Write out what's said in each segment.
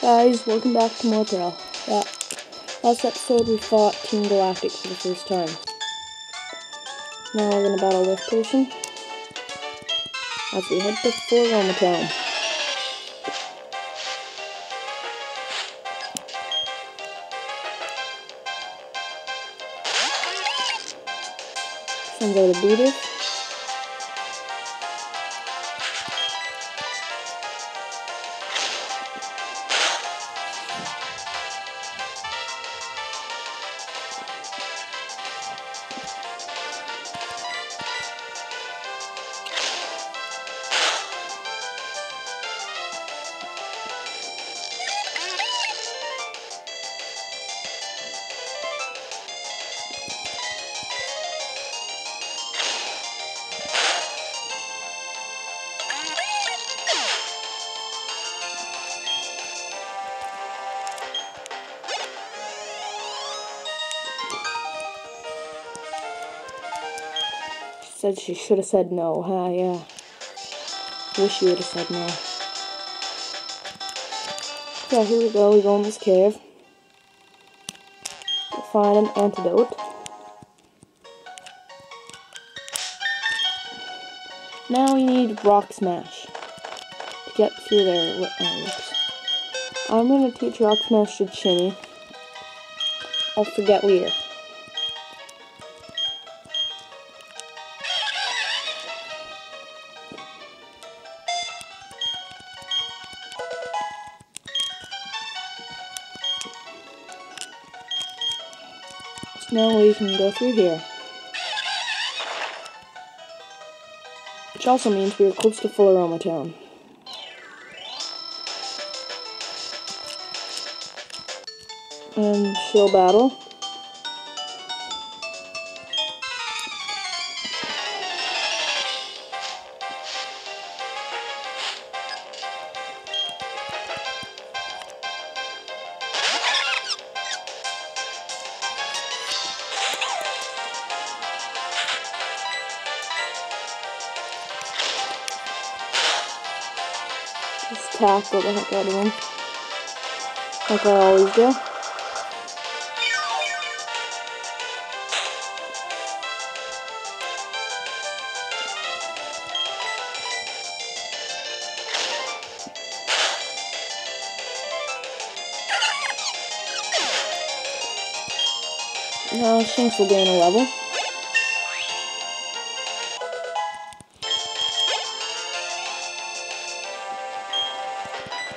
Guys, welcome back to more Pro. Last episode we fought Team Galactic for the first time. Now we're gonna battle this person as we head to Floroma Town. Sends out a beater. Said she should have said no. Yeah. Wish you would have said no. Yeah, here we go. We go in this cave. We'll find an antidote. Now we need Rock Smash to get through there. I'm gonna teach Rock Smash to Chinny. I'll forget Leer. Now we can go through here. Which also means we are close to Floroma Town. And she'll battle. Just tackle the heck out of him. Like I always do. Now Shinx will gain a level.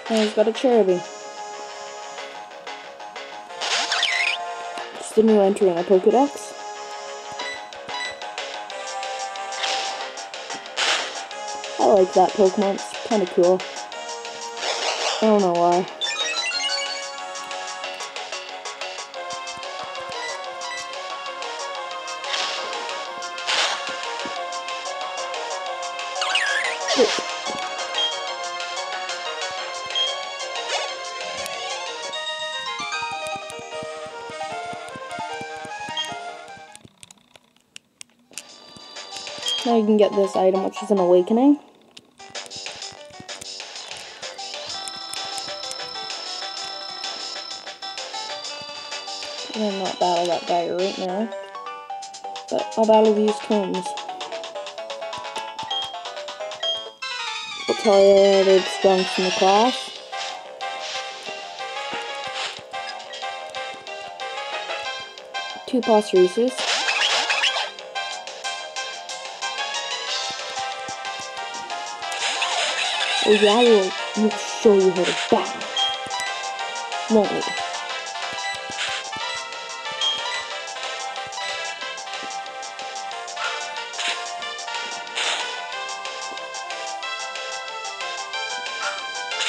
And he's got a Cherubi. It's the new entry in a Pokedex. I like that Pokemon, it's kinda cool. I don't know why. Now you can get this item, which is an Awakening. I'm gonna not battle that guy right now, but I'll battle these twins. Victoria, they're the strongest in the class. Two Pasturices. Oh yeah, we'll show you how to battle, won't we?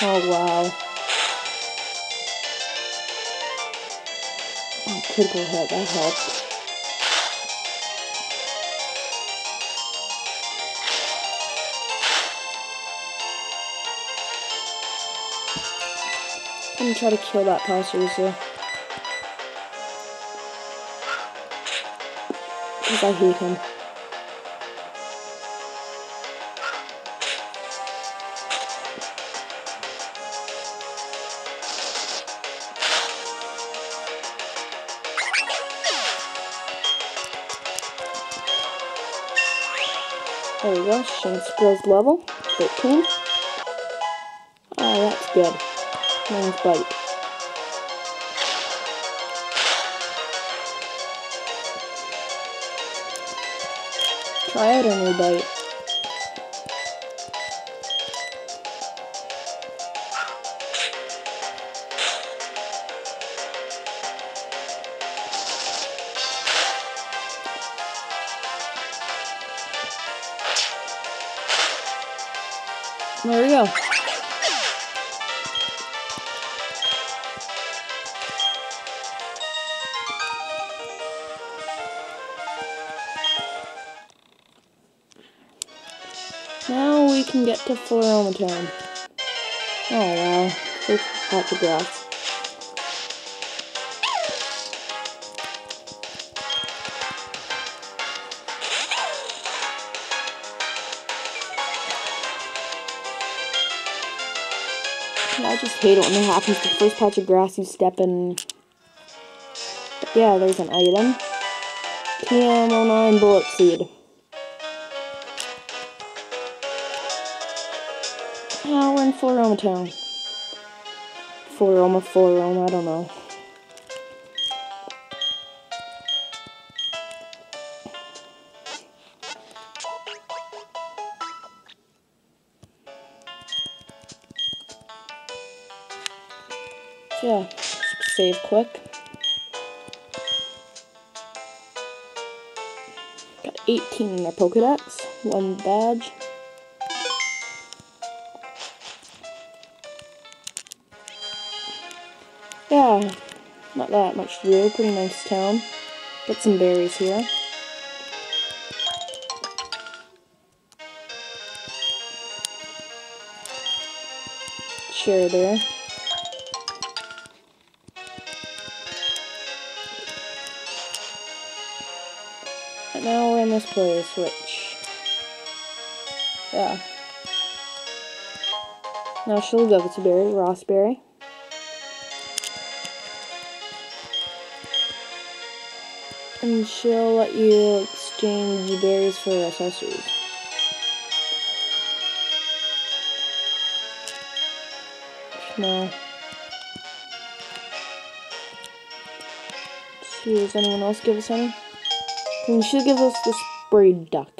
Oh wow. Oh, critical hit, that helped. I'm gonna try to kill that Pasturizer. Because I hate him. There we go. Shanks grows level 13. Ah, that's good. Mine's bite. Try out a new bite. There we go. Now we can get to Floaroma Town. Oh wow, there's lots of grass. I just hate it when it happens. The first patch of grass you step in. But yeah, there's an item. TM09 Bullet Seed. Now we're in Floaroma Town. Floaroma, I don't know. So yeah, save quick. Got 18 in our Pokedex, 1 badge. Yeah, not that much to do, pretty nice town. Get some berries here. Share there. And now we're in this place, which, yeah. Now she'll go to berry, Rossberry. And she'll let you exchange berries for accessories. No. Let's see, does anyone else give us any? And she'll give us the sprayed duck.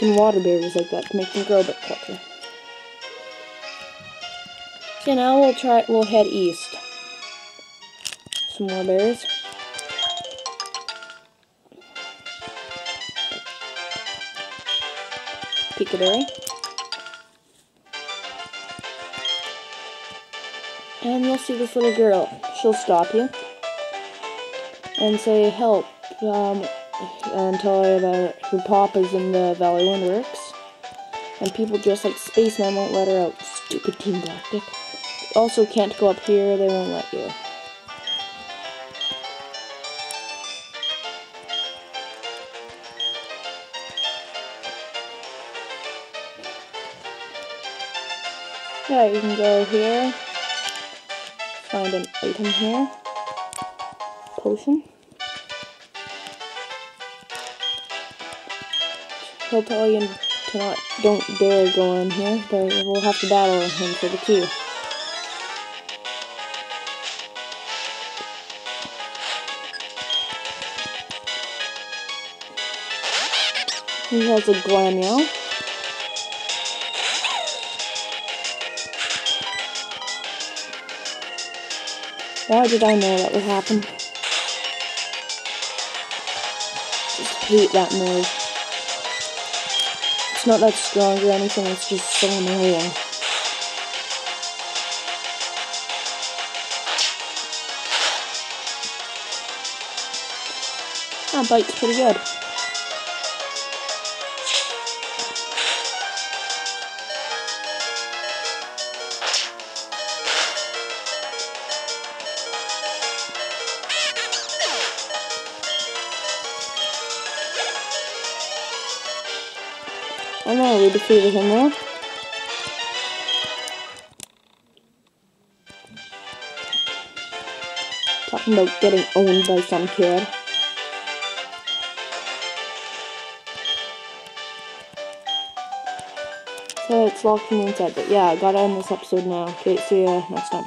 And water berries like that to make them grow a bit quicker. So now we'll head east. Some more berries. Peekaberry. And you'll see this little girl. She'll stop you and say help and tell her that her papa's in the Valley Windworks. And people dressed like spacemen won't let her out. Stupid Team Galactic. Also can't go up here, they won't let you. Yeah, you can go here, find an item here, potion. He'll tell you to don't dare go in here, but we'll have to battle him for the key. He has a Glameow. Why did I know that would happen? Just hate that noise. It's not that strong or anything, it's just so annoying. That bite's pretty good. I know, we defeated him there. Talking about getting owned by some kid. So it's locking inside, but yeah, I gotta end this episode now. Okay, see ya next time.